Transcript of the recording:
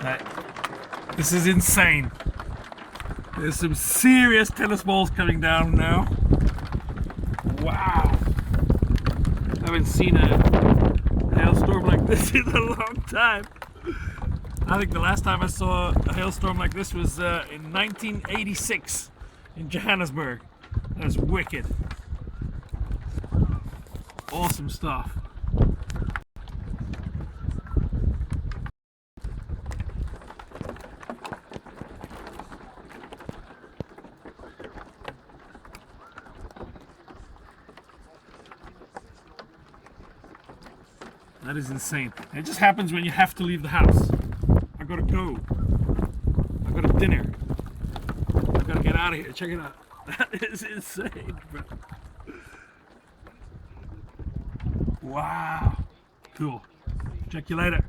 Right. This is insane. There's some serious tennis balls coming down now. Wow. I haven't seen a hailstorm like this in a long time. I think the last time I saw a hailstorm like this was in 1986 in Johannesburg. That's wicked. Awesome stuff. That is insane. It just happens when you have to leave the house. I gotta go. I got a dinner. I gotta get out of here. Check it out. That is insane, bro. Wow. Cool. Check you later.